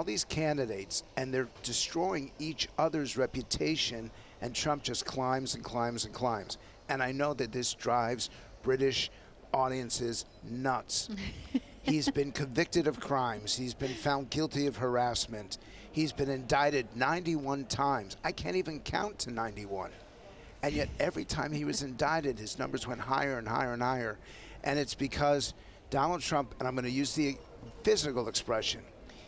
all these candidates, and they're destroying each other's reputation, and Trump just climbs and climbs and climbs. And I know that this drives British audiences nuts. He's been convicted of crimes. He's been found guilty of harassment. He's been indicted 91 times. I can't even count to 91. And yet every time he was indicted, his numbers went higher and higher and higher. And it's because Donald Trump, and I'm going to use the physical expression,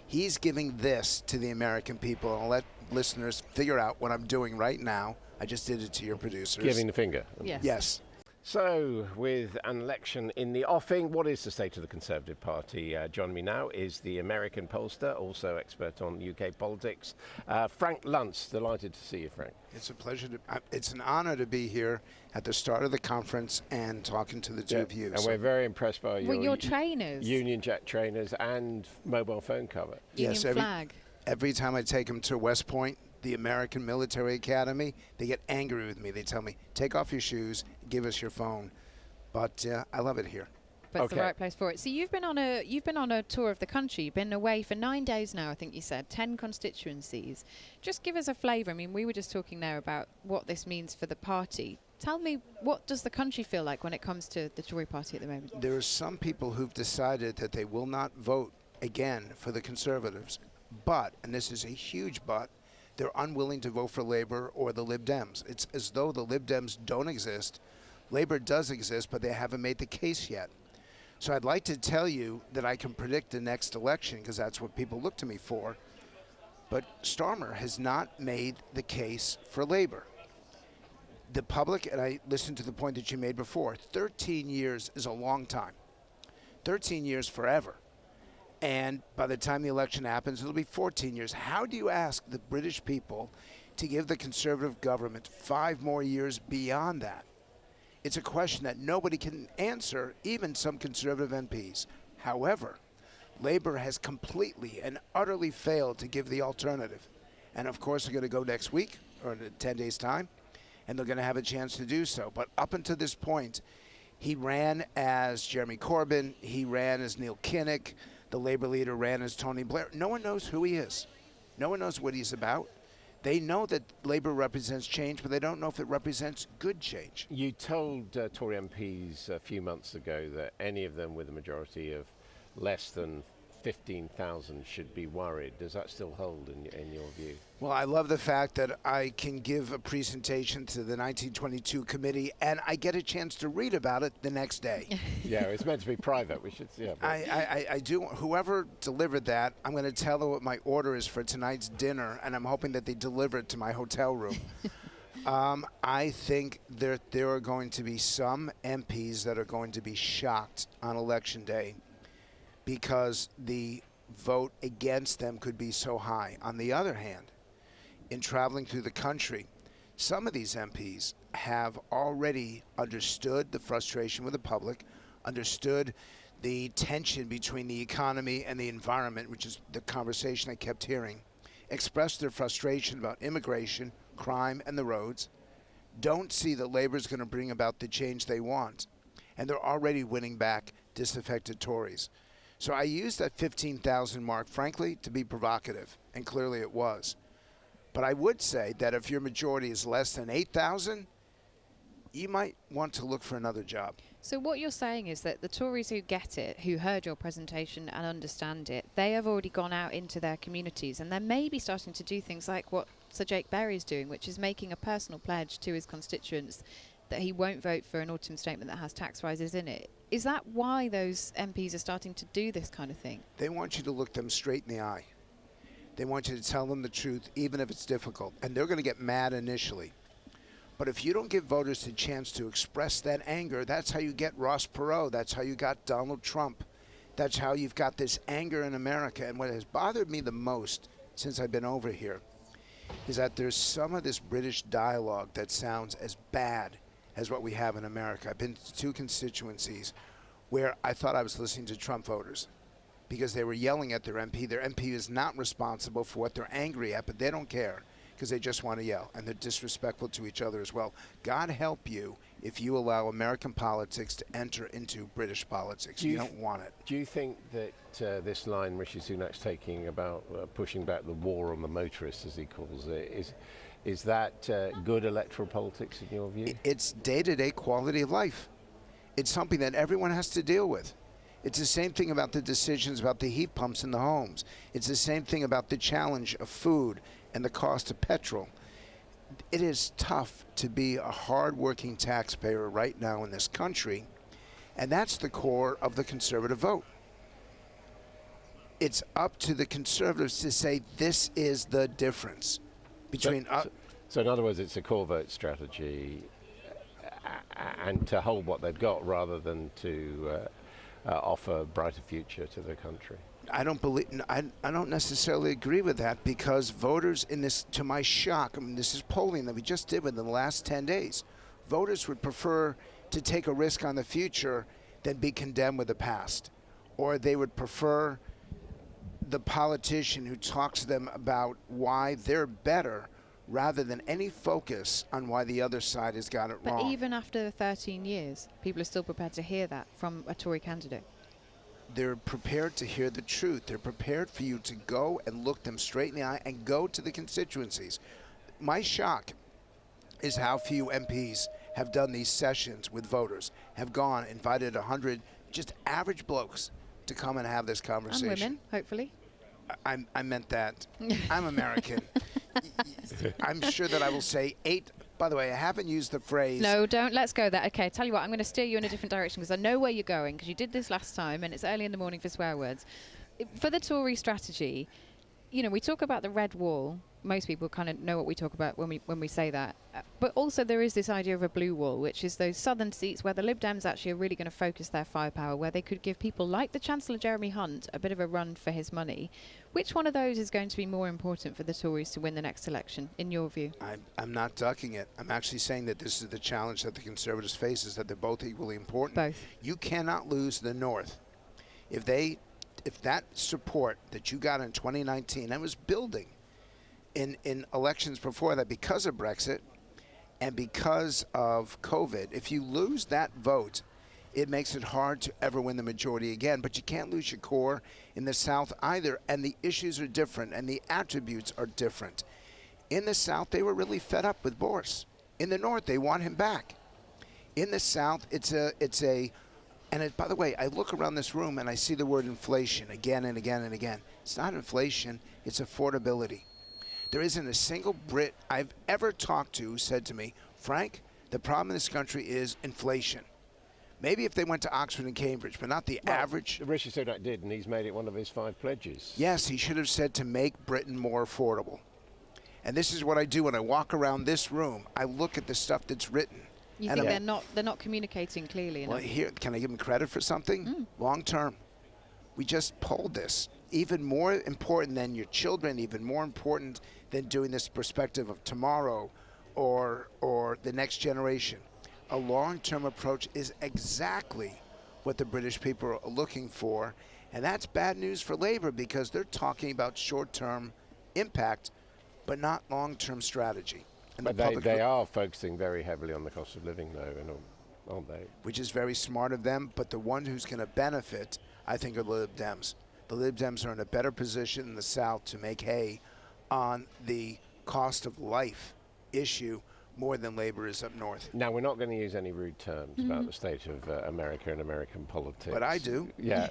he's giving this to the American people. I'll let listeners figure out what I'm doing right now. I just did it to your producers. Giving the finger. Yes. So, with an election in the offing, what is the state of the Conservative Party? Joining me now is the American pollster, also expert on UK politics, Frank Luntz. Delighted to see you, Frank. It's a pleasure. It's an honor to be here at the start of the conference and talking to the two of you. And we're very impressed by your trainers. Union Jack trainers and mobile phone cover. Union flag. Every time I take them to West Point, the American Military Academy, they get angry with me. They tell me, take off your shoes, give us your phone. But I love it here. But it's the right place for it. So you've been on a tour of the country. You've been away for 9 days now, I think you said, 10 constituencies. Just give us a flavour. I mean, we were just talking there about what this means for the party. Tell me, what does the country feel like when it comes to the Tory party at the moment? There are some people who've decided that they will not vote again for the Conservatives. But, and this is a huge but, they're unwilling to vote for Labour or the Lib Dems. It's as though the Lib Dems don't exist. Labour does exist, but they haven't made the case yet. So I'd like to tell you that I can predict the next election, because that's what people look to me for. But Starmer has not made the case for Labour. The public, and I listened to the point that you made before, 13 years is a long time. 13 years forever. And by the time the election happens, it'll be 14 years. How do you ask the British people to give the Conservative government 5 more years beyond that? It's a question that nobody can answer, even some Conservative MPs. However, Labour has completely and utterly failed to give the alternative. And of course, they're going to go next week, or in 10 days' time, and they're going to have a chance to do so. But up until this point, he ran as Jeremy Corbyn, he ran as Neil Kinnock, the Labour leader ran as Tony Blair. No one knows who he is. No one knows what he's about. They know that Labour represents change, but they don't know if it represents good change. You told Tory MPs a few months ago that any of them with a majority of less than 15,000 should be worried. Does that still hold in your view? Well, I love the fact that I can give a presentation to the 1922 committee and I get a chance to read about it the next day. Yeah, it's meant to be private. We should. Yeah. I do. Whoever delivered that, I'm going to tell them what my order is for tonight's dinner, and I'm hoping that they deliver it to my hotel room. I think there are going to be some MPs that are going to be shocked on Election Day, because the vote against them could be so high. On the other hand, in traveling through the country, some of these MPs have already understood the frustration with the public, understood the tension between the economy and the environment, which is the conversation I kept hearing, expressed their frustration about immigration, crime, and the roads, don't see that Labour is going to bring about the change they want, and they're already winning back disaffected Tories. So I used that 15,000 mark, frankly, to be provocative, and clearly it was. But I would say that if your majority is less than 8,000, you might want to look for another job. So what you're saying is that the Tories who get it, who heard your presentation and understand it, they have already gone out into their communities, and they're maybe starting to do things like what Sir Jake Berry is doing, which is making a personal pledge to his constituents that he won't vote for an autumn statement that has tax rises in it. Is that why those MPs are starting to do this kind of thing? They want you to look them straight in the eye. They want you to tell them the truth, even if it's difficult. And they're going to get mad initially. But if you don't give voters the chance to express that anger, that's how you get Ross Perot. That's how you got Donald Trump. That's how you've got this anger in America. And what has bothered me the most since I've been over here is that there's some of this British dialogue that sounds as bad as what we have in America. I've been to 2 constituencies where I thought I was listening to Trump voters because they were yelling at their MP. Their MP is not responsible for what they're angry at, but they don't care because they just want to yell, and they're disrespectful to each other as well. God help you if you allow American politics to enter into British politics. You don't want it. Do you think that this line Rishi Sunak's taking about pushing back the war on the motorists, as he calls it, is that good electoral politics in your view? It's day-to-day quality of life. It's something that everyone has to deal with. It's the same thing about the decisions about the heat pumps in the homes. It's the same thing about the challenge of food and the cost of petrol. It is tough to be a hard-working taxpayer right now in this country, and that's the core of the conservative vote. It's up to the conservatives to say this is the difference between So in other words, it's a core vote strategy, and to hold what they've got rather than to offer a brighter future to the country. I don't necessarily agree with that, because voters in this, to my shock, I mean, this is polling that we just did within the last 10 days, voters would prefer to take a risk on the future than be condemned with the past. Or they would prefer the politician who talks to them about why they're better rather than any focus on why the other side has got it wrong. But even after 13 years, people are still prepared to hear that from a Tory candidate. They're prepared to hear the truth. They're prepared for you to go and look them straight in the eye and go to the constituencies. My shock is how few MPs have done these sessions with voters, have gone, invited 100 just average blokes to come and have this conversation. And women, hopefully. I meant that. I'm American. I'm sure that I will say 8. By the way, I haven't used the phrase. No, don't. Let's go there. Okay, tell you what, I'm going to steer you in a different direction because I know where you're going, because you did this last time and it's early in the morning for swear words. For the Tory strategy, you know, we talk about the red wall. Most people kind of know what we talk about when we say that. But also there is this idea of a blue wall, which is those southern seats where the Lib Dems actually are really going to focus their firepower, where they could give people like the Chancellor Jeremy Hunt a bit of a run for his money. Which one of those is going to be more important for the Tories to win the next election, in your view? I'm not ducking it. I'm actually saying that this is the challenge that the Conservatives face, is that they're both equally important. Both. You cannot lose the North. If that support that you got in 2019 and was building in elections before that because of Brexit and because of COVID, if you lose that vote, it makes it hard to ever win the majority again. But you can't lose your core in the South either, and the issues are different and the attributes are different. In the South, they were really fed up with Boris. In the North, they want him back. In the South, by the way, I look around this room and I see the word inflation again and again and again. It's not inflation, it's affordability. There isn't a single Brit I've ever talked to who said to me, Frank, the problem in this country is inflation. Maybe if they went to Oxford and Cambridge, but not the average. Rishi Sunak did, and he's made it one of his 5 pledges. Yes, he should have said to make Britain more affordable. And this is what I do when I walk around this room. I look at the stuff that's written. You think they're not communicating clearly enough? Well, here, can I give them credit for something? Long term. We just polled this. Even more important than your children, even more important than doing this perspective of tomorrow or the next generation. A long-term approach is exactly what the British people are looking for, and that's bad news for Labour because they're talking about short-term impact but not long-term strategy. And but they are focusing very heavily on the cost of living, though, aren't they? Which is very smart of them, but the one who's going to benefit, I think, are the Lib Dems. The Lib Dems are in a better position in the South to make hay on the cost of life issue more than Labour is up north. Now, we're not going to use any rude terms about the state of America and American politics. But I do. Yeah,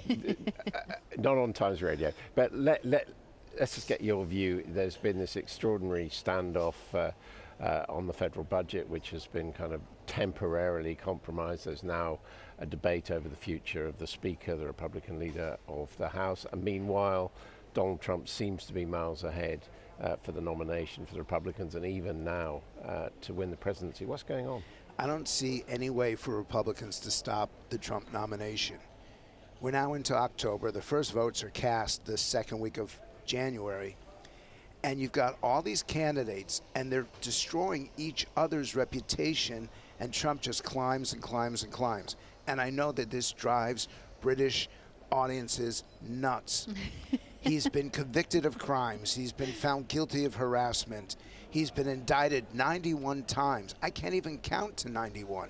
not on Times Radio. But let's just get your view. There's been this extraordinary standoff on the federal budget, which has been kind of temporarily compromised. There's now a debate over the future of the Speaker, the Republican leader of the House. And meanwhile, Donald Trump seems to be miles ahead for the nomination for the Republicans, and even now to win the presidency. What's going on? I don't see any way for Republicans to stop the Trump nomination. We're now into October. The first votes are cast the second week of January. And you've got all these candidates, and they're destroying each other's reputation, and Trump just climbs and climbs and climbs. And I know that this drives British audiences nuts. He's been convicted of crimes. He's been found guilty of harassment. He's been indicted 91 times. I can't even count to 91.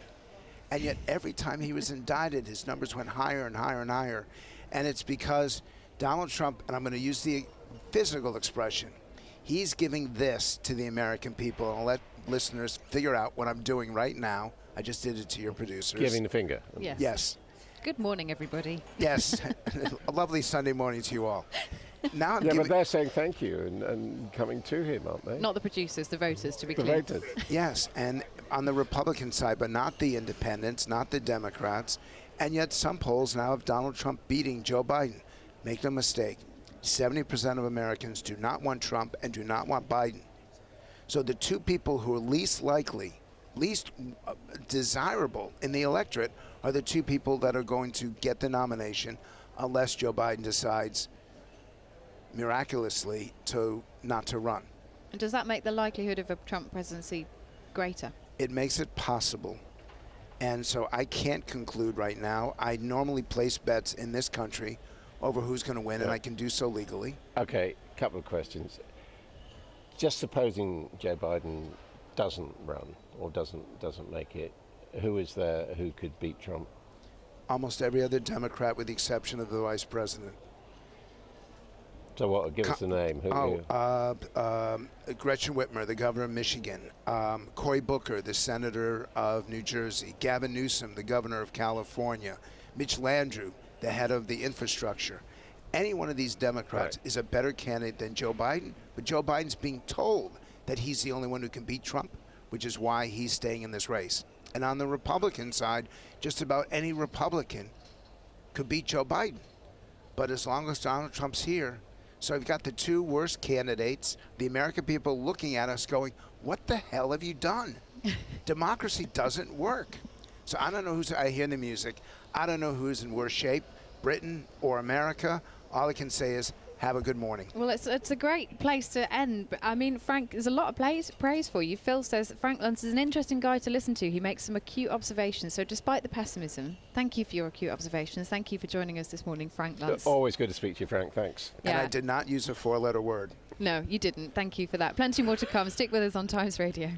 And yet every time he was indicted, his numbers went higher and higher and higher. And it's because Donald Trump, and I'm going to use the physical expression, he's giving this to the American people. And I'll let listeners figure out what I'm doing right now. I just did it to your producers. Giving the finger. Yes. Yes. Good morning, everybody. Yes. A lovely Sunday morning to you all. Now I'm Yeah, giving, but they're saying thank you and coming to him, aren't they? Not the producers, the voters, to be the clear. voters. yes, and on the Republican side, but not the independents, not the Democrats. And yet some polls now have Donald Trump beating Joe Biden. Make no mistake, 70% of Americans do not want Trump and do not want Biden. So the two people who are least likely, least desirable in the electorate are the two people that are going to get the nomination unless Joe Biden decides miraculously not to run. And does that make the likelihood of a Trump presidency greater? It makes it possible. And so I can't conclude right now. I normally place bets in this country over who's going to win, and I can do so legally. Okay, couple of questions. Just supposing Joe Biden doesn't run or doesn't make it, who is there who could beat Trump? Almost every other Democrat with the exception of the vice president. So what? Give us a name. Gretchen Whitmer, the governor of Michigan. Cory Booker, the senator of New Jersey. Gavin Newsom, the governor of California. Mitch Landrieu, the head of the infrastructure. Any one of these Democrats is a better candidate than Joe Biden, but Joe Biden's being told that he's the only one who can beat Trump, which is why he's staying in this race. And on the Republican side, just about any Republican could beat Joe Biden. But as long as Donald Trump's here, so I've got the two worst candidates, the American people looking at us going, what the hell have you done? Democracy doesn't work. So I don't know I hear the music. I don't know who's in worse shape, Britain or America. All I can say is, have a good morning. Well, it's a great place to end. But I mean, Frank, there's a lot of praise for you. Phil says Frank Luntz is an interesting guy to listen to. He makes some acute observations. So despite the pessimism, thank you for your acute observations. Thank you for joining us this morning, Frank Luntz. Always good to speak to you, Frank. Thanks. Yeah. And I did not use a four-letter word. No, you didn't. Thank you for that. Plenty more to come. Stick with us on Times Radio.